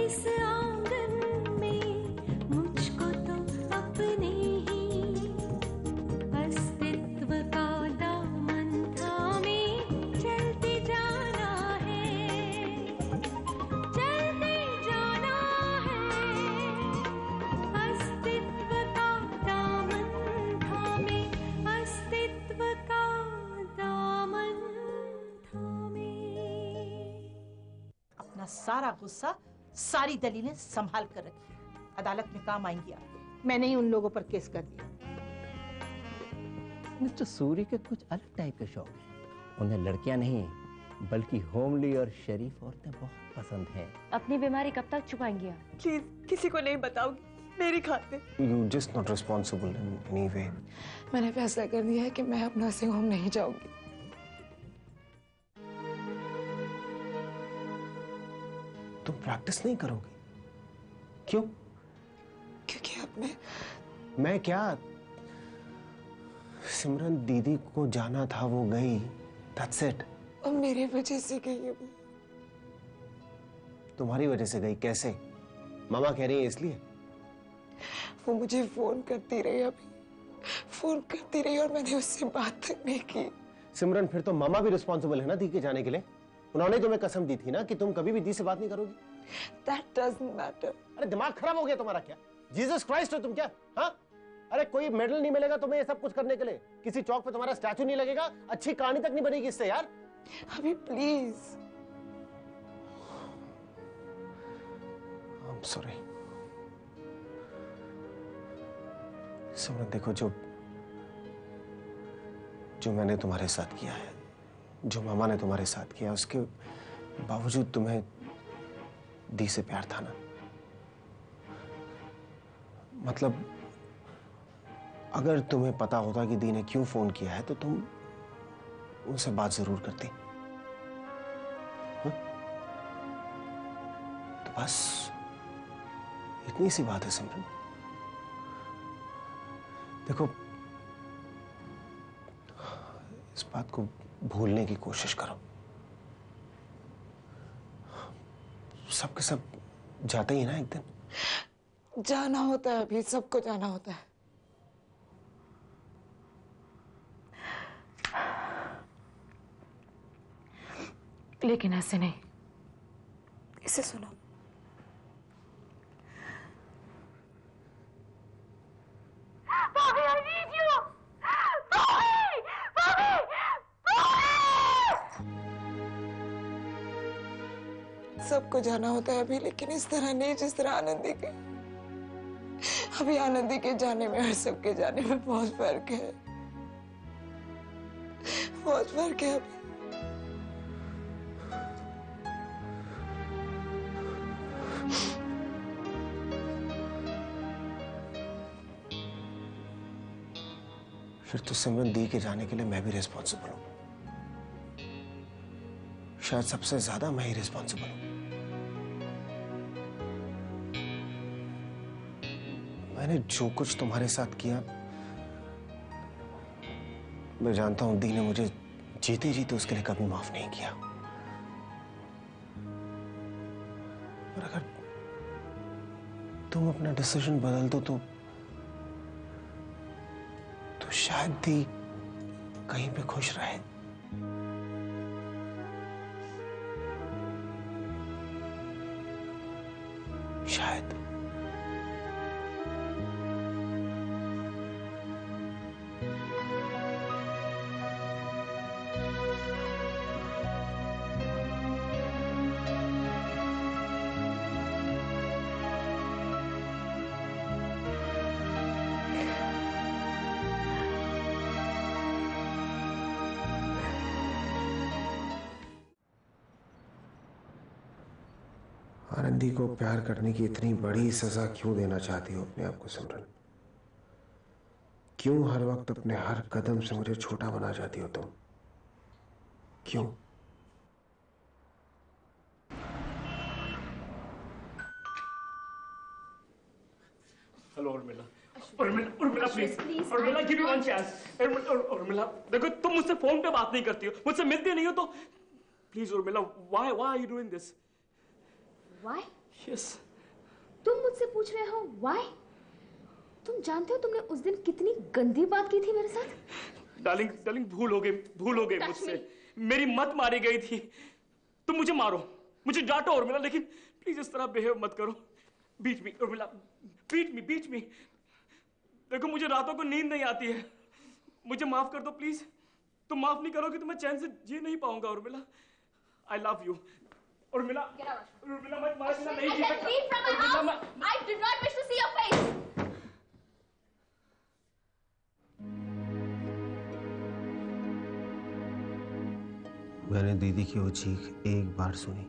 इस आंगन में मुझको तो अपने ही अस्तित्व का दामन थामे चलते जाना है, चलते जाना है। अस्तित्व का दामन थामे, अस्तित्व का दामन थामे। अपना सारा गुस्सा, सारी दलीलें संभाल कर रखिए, अदालत में काम आएंगी आपके। मैंने ही उन लोगों पर केस कर दिया। मिस्टर सूरी के कुछ अलग टाइप के शौक हैं। उन्हें लड़कियां नहीं बल्कि होमली और शरीफ औरतें बहुत पसंद हैं। अपनी बीमारी कब तक छुपाएंगी आप? प्लीज किसी को नहीं बताओगी, मेरी खातिर। You just not responsible in any way. मैंने फैसला कर दिया है कि मैं अब नर्सिंग होम नहीं जाऊंगी। तुम प्रैक्टिस नहीं करोगी? क्यों? क्योंकि आपने मैं क्या, सिमरन दीदी को जाना था, वो गई, that's it. और मेरी वजह से गई है वो। तुम्हारी वजह से गई? कैसे? मामा कह रही है इसलिए? वो मुझे फोन करती रही, अभी फोन करती रही और मैंने उससे बात तक नहीं की। सिमरन फिर तो मामा भी रिस्पॉन्सिबल है ना दी के जाने के लिए। उन्होंने तुम्हें कसम दी थी ना कि तुम कभी भी दी से बात नहीं करोगी। That doesn't matter. अरे दिमाग खराब हो गया तुम्हारा क्या? जीसस क्राइस्ट हो तुम क्या? हाँ? अरे कोई मेडल नहीं मिलेगा तुम्हें ये सब कुछ करने के लिए? किसी चौक पे तुम्हारा स्टैचू नहीं लगेगा? अच्छी कहानी तक नहीं बनेगी इससे यार। अभी प्लीज। I'm sorry. सिमरन देखो, जो मैंने तुम्हारे साथ किया है, जो मामा ने तुम्हारे साथ किया, उसके बावजूद तुम्हें दी से प्यार था ना। मतलब अगर तुम्हें पता होता कि दी ने क्यों फोन किया है तो तुम उनसे बात जरूर करती। हा? तो बस इतनी सी बात है सिमरन। देखो, इस बात को भूलने की कोशिश करो। सबके सब जाते ही ना एक दिन। जाना होता है, अभी सबको जाना होता है। लेकिन ऐसे नहीं। इसे सुनो। सबको जाना होता है अभी, लेकिन इस तरह नहीं जिस तरह आनंदी के। अभी आनंदी के जाने में और सबके जाने में बहुत फर्क है, बहुत फर्क है अभी। फिर तो सिमरन दी के जाने के लिए मैं भी रिस्पॉन्सिबल हूं। शायद सबसे ज्यादा मैं ही रिस्पॉन्सिबल हूं। मैंने जो कुछ तुम्हारे साथ किया, मैं जानता हूं दी ने मुझे जीते जीते उसके लिए कभी माफ नहीं किया। पर अगर तुम अपना डिसीजन बदल दो तो शायद दी कहीं पे खुश रहे। शायद। आनंदी को प्यार करने की इतनी बड़ी सजा क्यों देना चाहती हो अपने आप को सिमरन? क्यों हर वक्त अपने हर कदम से मुझे छोटा बना चाहती हो तुम? क्यों? Hello Urmila, Urmila please, Urmila give me one chance. Urmila देखो, तुम मुझसे फोन पे बात नहीं करती हो, मुझसे मिलती नहीं हो, तो please Urmila, why are you doing this? Why? Yes. तुम मुझसे पूछ रहे हो व्हाई? तुम जानते हो तुमने उस दिन कितनी गंदी बात की थी मेरे साथ? डार्लिंग डार्लिंग भूल हो गए मुझसे। मेरी मत मारी गई थी। तुम मुझे मारो, मुझे डांटो उर्मिला, लेकिन प्लीज इस तरह बिहेव मत करो। Beat me Urmila, beat me. देखो मुझे रातों को नींद नहीं आती है, मुझे माफ कर दो प्लीज। तुम माफ नहीं करोगे तो मैं चैन से जी नहीं पाऊंगा Urmila. I love you Urmila. Urmila मत मार, मैं नहीं जी सकता। उर्मिला मैं I do not wish to see your face. मैंने दीदी की वो चीख एक बार सुनी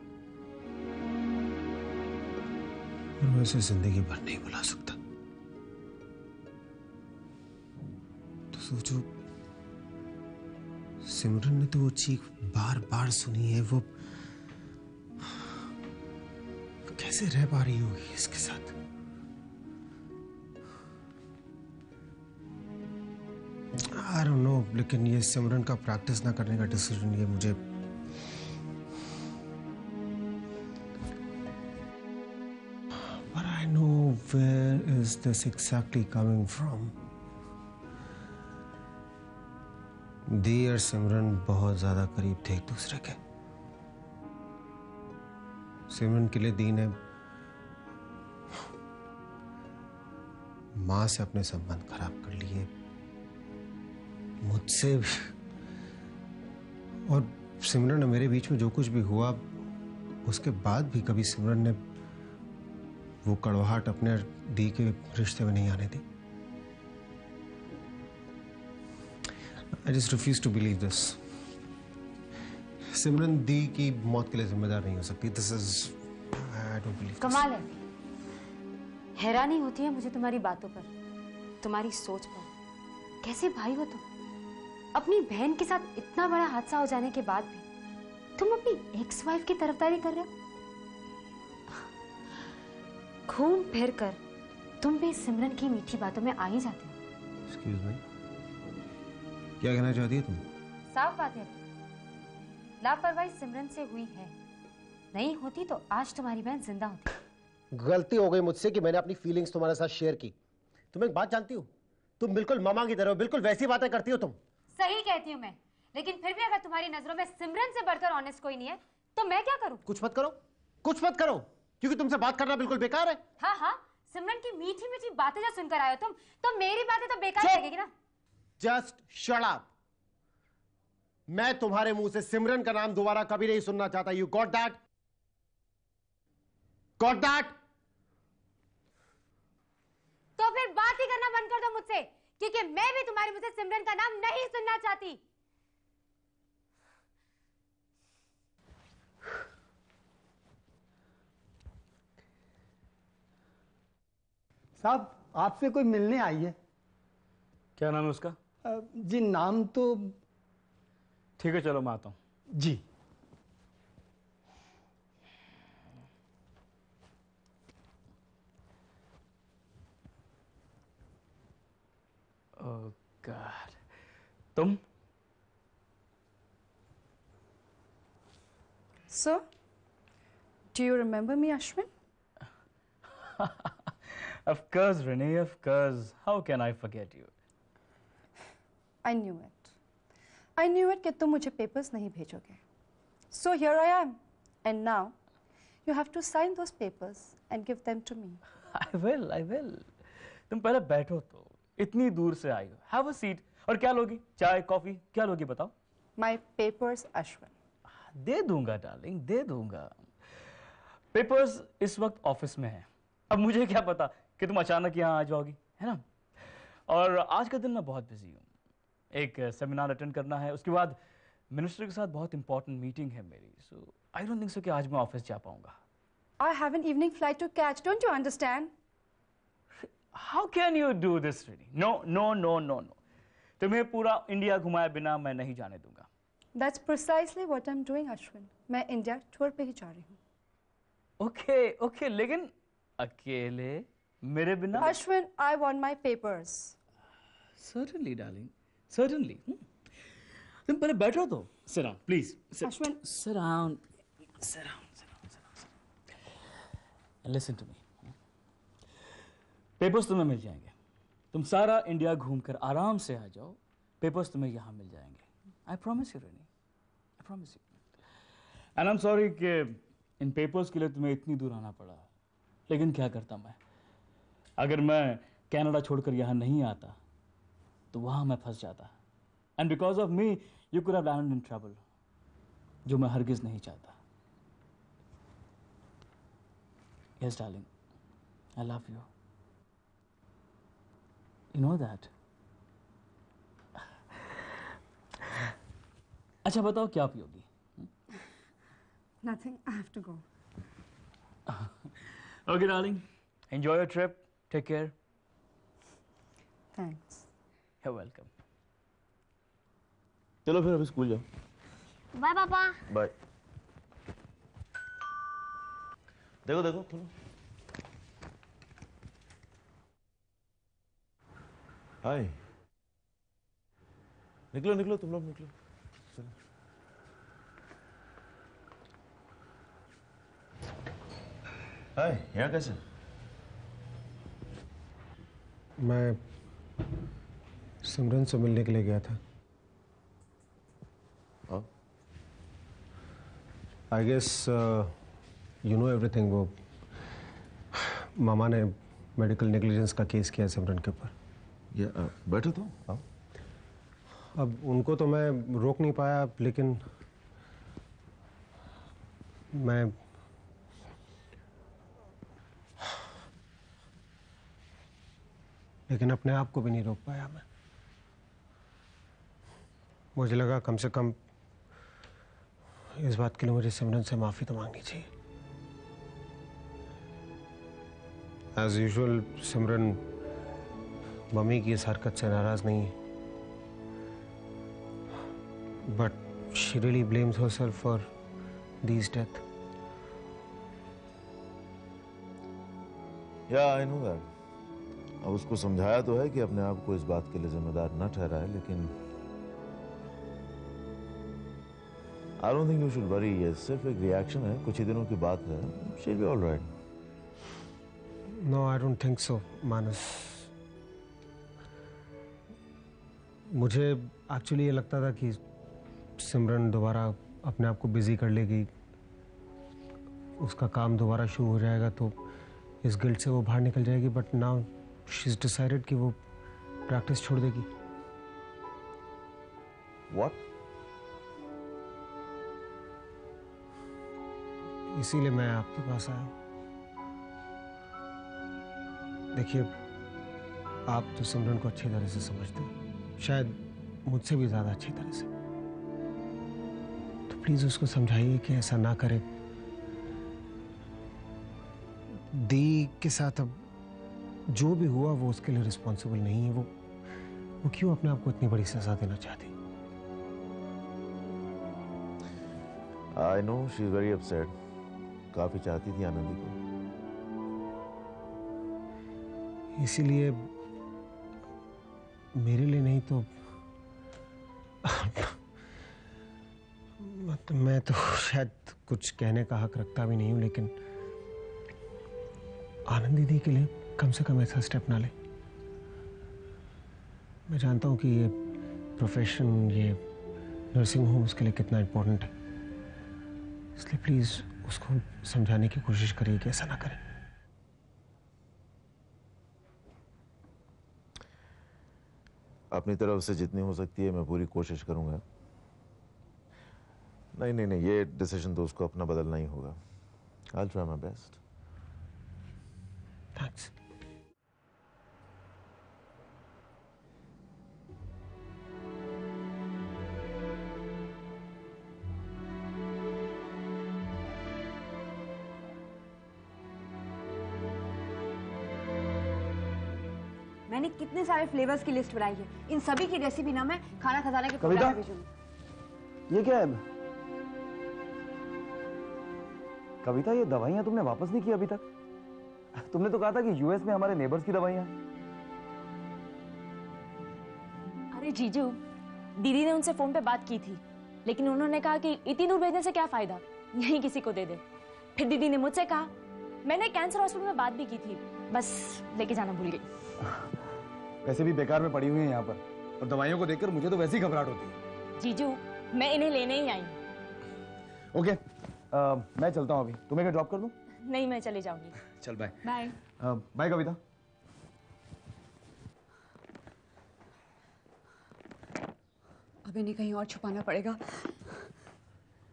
और मैं उसे जिंदगी भर नहीं भुला सकता। तो सोचो, सिमरन ने तो वो चीख बार बार सुनी है, वो कैसे रह पा रही होगी इसके साथ? I don't know, लेकिन ये सिमरन का प्रैक्टिस ना करने का डिसीजन, ये मुझे But I know where is this exactly coming from? दी और सिमरन बहुत ज्यादा करीब थे एक दूसरे के। सिमरन के लिए दी ने मां से अपने संबंध खराब कर लिए, मुझसे भी। और सिमरन और मेरे बीच में जो कुछ भी हुआ, उसके बाद भी कभी सिमरन ने वो कड़वाहट अपने दी के रिश्ते में नहीं आने दी। I just refuse to believe this. सिमरन दी की मौत के लिए जिम्मेदार नहीं हो सकती। This is, I don't believe this. कमाल है, हैरानी होती है मुझे तुम्हारी बातों पर, तुम्हारी सोच पर। कैसे भाई हो तुम? अपनी बहन के साथ इतना बड़ा हादसा हो जाने के बाद भी तुम अपनी एक्स वाइफ की तरफदारी कर रहे हो। घूम फिर कर तुम भी सिमरन की मीठी बातों में आ ही जाते हो। Excuse me. क्या कहना चाहती है तुम? साफ बात है, लापरवाही सिमरन से हुई है। नहीं होती तो आज तुम्हारी बहन जिंदा होती। गलती हो गई मुझसे कि मैंने अपनी फीलिंग्स तुम्हारे साथ शेयर की। तुम एक बात जानती हो, तुम बिल्कुल मामा की तरह हो, बिल्कुल वैसी बातें करती हो तुम। सही कहती हूँ मैं, लेकिन फिर भी अगर तुम्हारी नजरों में सिमरन से बढ़कर ऑनेस्ट कोई नहीं है तो मैं क्या करूँ? कुछ मत करो, क्योंकि तुमसे बात करना बिल्कुल बेकार है। हाँ हाँ, सिमरन की मीठी मीठी बातें जो सुनकर आए हो तुम, तो मेरी बातें तो बेकार लगेगी ना। Just shut up. मैं तुम्हारे मुंह से सिमरन का नाम दोबारा कभी नहीं सुनना चाहता। You got that? तो फिर बात ही करना बंद कर दो मुझसे, क्योंकि मैं भी तुम्हारे मुंह से सिमरन का नाम नहीं सुनना चाहती। साहब, आपसे कोई मिलने आई है। क्या नाम है उसका? जी नाम तो ठीक है, चलो मैं आता हूं। जी। ओह गॉड, तुम? So, do you remember me, Ashwin? Of course, Renee, of course. How can I forget you? I knew it. I knew it कि तुम मुझे papers नहीं भेजोगे. So here I am. And now, you have to sign those papers and give them to me. I will. तुम पहले बैठो तो, इतनी दूर से आई हो। Have a seat. और क्या लोगी? चाय, कॉफी, क्या लोगी बताओ? My papers, Ashwin. दे दूंगा डार्लिंग, दे दूंगा। पेपर्स इस वक्त ऑफिस में है। अब मुझे क्या पता कि तुम अचानक यहाँ आ जाओगी, है ना? और आज का दिन मैं बहुत बिजी हूँ। एक सेमिनार अटेंड करना है, उसके बाद मिनिस्टर के साथ बहुत इंपॉर्टेंट मीटिंग है मेरी। सो आई डोंट थिंक सो कि आज मैं ऑफिस जा पाऊंगा। I have an evening flight to catch. Don't you understand? How can you do this, really? No. तुम्हें पूरा इंडिया घुमाए बिना मैं नहीं जाने दूंगा। That's precisely what I'm doing, Ashwin. मैं इंडिया टूर पे ही जा रही हूँ। ओके, लेकिन अकेले मेरे बिना? Ashwin, I want my papers. Certainly, darling. Certainly. तुम पहले बैठो तो। Sit down, please. Ashwin. Sit down. Listen to me, papers तुम्हें मिल जाएंगे, तुम सारा इंडिया घूमकर आराम से आ जाओ, पेपर्स तुम्हें यहाँ मिल जाएंगे। I promise you rainy, I promise you. And I am sorry कि इन पेपर्स के लिए तुम्हें इतनी दूर आना पड़ा, लेकिन क्या करता मैं, अगर मैं कनाडा छोड़कर यहाँ नहीं आता तो वहाँ मैं फंस जाता, and because of me you could have landed in trouble, जो मैं हरगिज नहीं चाहता। Yes darling, I love you, you know that. अच्छा बताओ क्या पियोगी? Nothing. I have to go. Okay, darling. Enjoy your trip. Take care. Thanks. You're welcome. चलो फिर अभी स्कूल जाओ। बाय पापा। बाय। देखो देखो खोलो। हाय। निकलो निकलो तुम लोग निकलो। चलो। हाय, यहाँ कैसे? मैं सिमरन से मिलने के लिए गया था। I guess you know everything. वो मामा ने मेडिकल नेग्लिजेंस का केस किया सिमरन के ऊपर। बैठो तो। अब उनको तो मैं रोक नहीं पाया, लेकिन अपने आप को भी नहीं रोक पाया मैं। मुझे लगा कम से कम इस बात के लिए मुझे सिमरन से माफी तो मांगनी चाहिए। एज यूजुअल सिमरन मम्मी की इस हरकत से नाराज नहीं है, but she really blames herself for these death. या आई नो दैट। अब उसको समझाया तो है कि अपने आप को इस बात के लिए जिम्मेदार न ठहराए, लेकिन I don't think you should worry. ये सिर्फ एक रिएक्शन है, कुछ ही दिनों की बात है। She'll be all right. No, I don't think so, मानस। मुझे एक्चुअली ये लगता था कि सिमरन दोबारा अपने आप को बिजी कर लेगी, उसका काम दोबारा शुरू हो जाएगा तो इस गिल्ट से वो बाहर निकल जाएगी, but now she is decided कि वो प्रैक्टिस छोड़ देगी। What? इसीलिए मैं आपके पास आया हूं। देखिए, आप तो सिमरन को अच्छी तरह से समझते हो, शायद मुझसे भी ज्यादा अच्छी तरह से, तो प्लीज उसको समझाइए कि ऐसा ना करे। दी के साथ अब जो भी हुआ वो उसके लिए रिस्पॉन्सिबल नहीं है। वो क्यों अपने आप को इतनी बड़ी सजा देना चाहती? I know she's very upset. काफी चाहती थी आनंदी को, इसीलिए मेरे लिए नहीं तो मैं तो शायद कुछ कहने का हक रखता भी नहीं हूं, लेकिन आनंद दीदी के लिए कम से कम ऐसा स्टेप ना ले। मैं जानता हूं कि ये प्रोफेशन, ये नर्सिंग होम उसके लिए कितना इम्पोर्टेंट है, इसलिए प्लीज उसको समझाने की कोशिश करिए कि ऐसा ना करे। अपनी तरफ से जितनी हो सकती है मैं पूरी कोशिश करूंगा। नहीं, ये डिसीजन तो उसको अपना बदलना ही होगा। I'll try my best. Thanks. मैंने कितने सारे फ्लेवर्स की लिस्ट बनाई है, इन सभी की रेसिपी ना मैं खाना खजाने के कविता, प्रोग्राम में भेजूंगी। ये क्या है? कविता, ये दवाइयां तुमने वापस नहीं की अभी तक? तुमने तो कहा था कि यूएस में हमारे नेबर्स की दवाइयां। अरे जीजू, दीदी ने उनसे फोन पे बात की थी, लेकिन उन्होंने कहा कि इतनी दूर भेजने से क्या फायदा, यहीं किसी को दे दे। फिर दीदी ने मुझसे कहा मैंने कैंसर हॉस्पिटल में बात भी की थी, बस लेके जाना भूल गई। वैसे भी बेकार में पड़ी हुई है यहाँ पर, और दवाइयों को देखकर मुझे तो वैसी घबराहट होती है। जीजू, मैं इन्हें लेने ही आई हूँ। ओके, मैं चलता हूँ अभी। तुम्हें क्या ड्रॉप कर दूँ? नहीं, मैं चली जाऊंगी। चल बाय। बाय। बाय कविता। अब इन्हें कहीं और छुपाना पड़ेगा।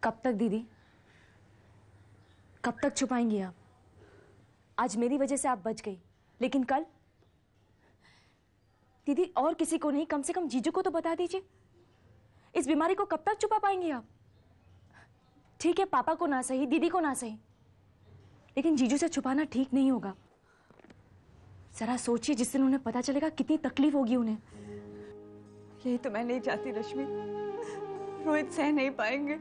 कब तक दीदी, कब तक छुपाएंगी आप? आज मेरी वजह से आप बच गई, लेकिन कल? दीदी, और किसी को नहीं, कम से कम जीजू को तो बता दीजिए। इस बीमारी को कब तक छुपा पाएंगी आप? ठीक है, पापा को ना सही, दीदी को ना सही, लेकिन जीजू से छुपाना ठीक नहीं होगा। जरा सोचिए, जिस दिन उन्हें पता चलेगा कितनी तकलीफ होगी उन्हें। यही तो मैं नहीं चाहती रश्मि। रोहित सह नहीं पाएंगे।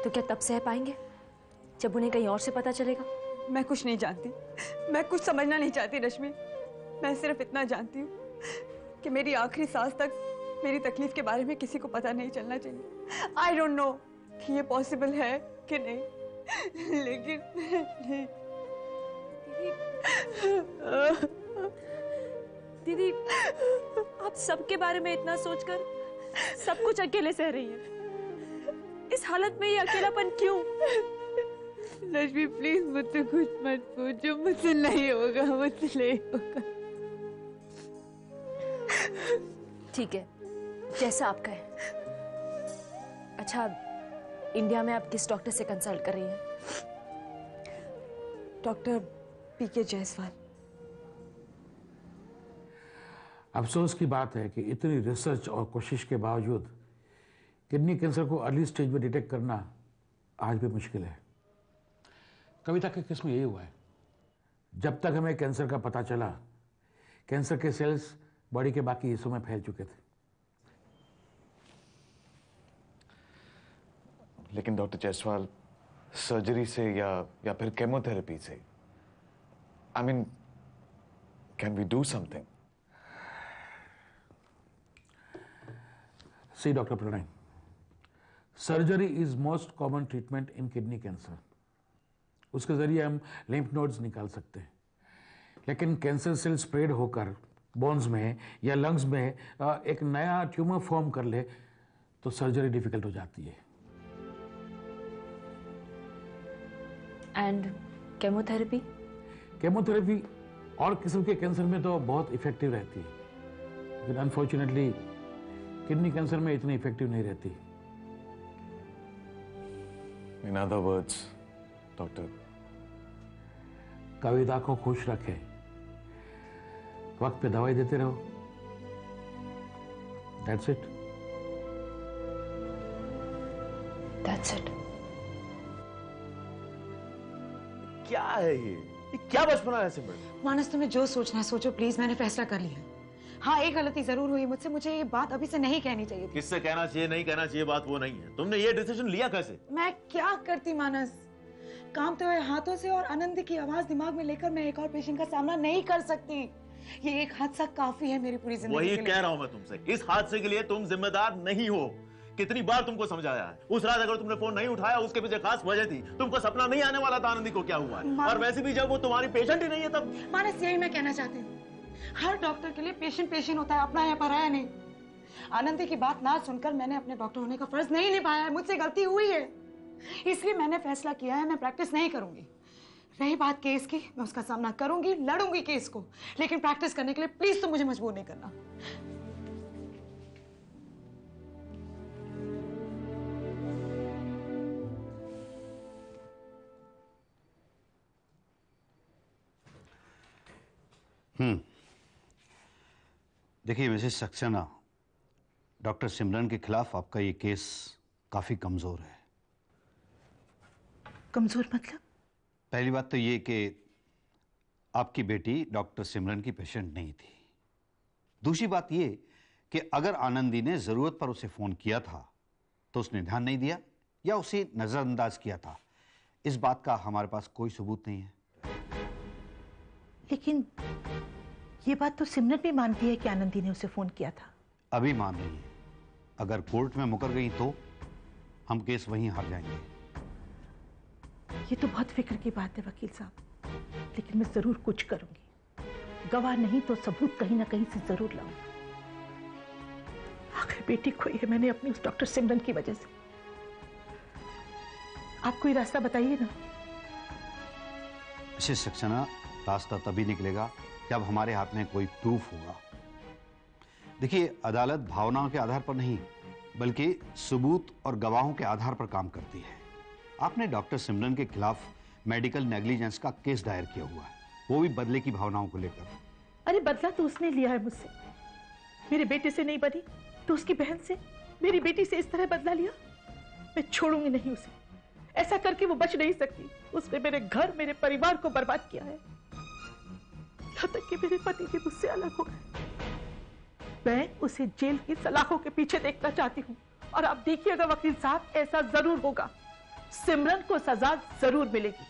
तो क्या तब सह पाएंगे जब उन्हें कहीं और से पता चलेगा? मैं कुछ नहीं जानती, मैं कुछ समझना नहीं चाहती रश्मि। मैं सिर्फ इतना जानती हूँ कि मेरी आखिरी सांस तक मेरी तकलीफ के बारे में किसी को पता नहीं चलना चाहिए। आई डोंट नो कि ये पॉसिबल है कि नहीं, लेकिन दीदी, आप सबके बारे में इतना सोचकर सब कुछ अकेले सह रही हैं। इस हालत में ये अकेलापन क्यों? रश्मि प्लीज मुझसे कुछ मत पूछो, मुझसे नहीं होगा, मुझसे नहीं होगा। ठीक है, जैसा आप कहें। अच्छा, इंडिया में आप किस डॉक्टर से कंसल्ट कर रही हैं? डॉक्टर पीके जायसवाल। अफसोस की बात है कि इतनी रिसर्च और कोशिश के बावजूद किडनी कैंसर को अर्ली स्टेज में डिटेक्ट करना आज भी मुश्किल है। कविता के केस में यही हुआ है। जब तक हमें कैंसर का पता चला, कैंसर के सेल्स बॉडी के बाकी हिस्सों में फैल चुके थे। लेकिन डॉक्टर जायसवाल, सर्जरी से या फिर केमोथेरेपी से, I mean, can we do something? See, Dr. Pranay, surgery is most common treatment in kidney cancer. उसके जरिए हम लिम्फ नोड्स निकाल सकते हैं, लेकिन कैंसर सेल स्प्रेड होकर बोन्स में या लंग्स में एक नया ट्यूमर फॉर्म कर ले तो सर्जरी डिफिकल्ट हो जाती है। And chemotherapy? केमोथेरेपी और किस्म के कैंसर में तो बहुत इफेक्टिव रहती है, लेकिन अनफॉर्चुनेटली किडनी कैंसर में इतनी इफेक्टिव नहीं रहती। इन अदर वर्ड्स, डॉक्टर, कविता को खुश रखे, वक्त पे दवाई देते रहो। That's it. That's it. क्या है ये क्या बचपना है सिमरन? मानस, तुम्हें जो सोचना है सोचो प्लीज, मैंने फैसला कर लिया। हाँ, एक गलती जरूर हुई मुझसे, मुझे ये बात अभी से नहीं कहनी चाहिए थी। किससे कहना चाहिए नहीं कहना चाहिए बात वो नहीं है। तुमने ये डिसीजन लिया कैसे? मैं क्या करती मानस, कांपते हुए हाथों से और आनंद की आवाज दिमाग में लेकर मैं एक और पेशेंट का सामना नहीं कर सकती। ये एक हादसा काफी है मेरी पूरी जिंदगी वही के लिए। कह रहा हूं मैं तुमसे, इस हादसे के लिए तुम जिम्मेदार नहीं हो। कितनी बार तुमको समझाया है। उस रात अगर तुमने फोन नहीं उठाया, उसके पीछे खास वजह थी। तुमको सपना नहीं आने वाला था आनंदी को क्या हुआ है। और वैसे भी जब वो तुम्हारी पेशेंट ही नहीं है तब। मानस, यही मैं कहना चाहती हूँ, हर डॉक्टर के लिए पेशेंट पेशेंट होता है, अपना या पराया नहीं। आनंदी की बात ना सुनकर मैंने अपने डॉक्टर होने का फर्ज नहीं निभाया है, मुझसे गलती हुई है, इसलिए मैंने फैसला किया है मैं प्रैक्टिस नहीं करूंगी। रही बात केस की, मैं उसका सामना करूंगी, लड़ूंगी केस को, लेकिन प्रैक्टिस करने के लिए प्लीज तुम मुझे मजबूर नहीं करना। देखिए मिसेस सक्सेना, डॉक्टर सिमरन के खिलाफ आपका ये केस काफी कमजोर है। कमजोर मतलब? पहली बात तो ये कि आपकी बेटी डॉक्टर सिमरन की पेशेंट नहीं थी। दूसरी बात ये कि अगर आनंदी ने जरूरत पर उसे फोन किया था तो उसने ध्यान नहीं दिया या उसे नजरअंदाज किया था। इस बात का हमारे पास कोई सबूत नहीं है। लेकिन ये बात तो सिमरन भी मानती है कि आनंदी ने उसे फोन किया था। अभी मान रही है, अगर कोर्ट में मुकर गई तो हम केस वहीं हार जाएंगे। ये तो बहुत फिक्र की बात है वकील साहब। लेकिन मैं जरूर कुछ करूंगी। गवाह नहीं तो सबूत कहीं ना कहीं से जरूर लाऊंगी। आखिर बेटी खोई है मैंने अपनी उस डॉक्टर सिमरन की वजह से। आप कोई रास्ता बताइए ना। मिसेस सक्सेना, रास्ता तभी निकलेगा जब हमारे हाथ में कोई प्रूफ होगा। देखिए, अदालत भावनाओं के आधार पर नहीं बल्कि सबूत और गवाहों के आधार पर काम करती है। आपने डॉक्टर सिमरन के खिलाफ मेडिकल नेग्लिजेंस का केस दायर किया हुआ है, वो भी बदले की भावनाओं को लेकर। अरे बदला तो उसने लिया है मुझसे। मेरे बेटे से नहीं बनी तो उसकी बहन से, मेरी बेटी से इस तरह बदला लिया। मैं छोड़ूंगी नहीं उसे। ऐसा करके वो बच नहीं सकती। उसने मेरे घर, मेरे परिवार को बर्बाद किया है। यहाँ तक कि मेरे पति भी मुझसे अलग हो गए। मैं उसे जेल की सलाखों के पीछे देखना चाहती हूँ। और आप देखिएगा वकील साहब, ऐसा जरूर होगा। सिमरन को सजा जरूर मिलेगी।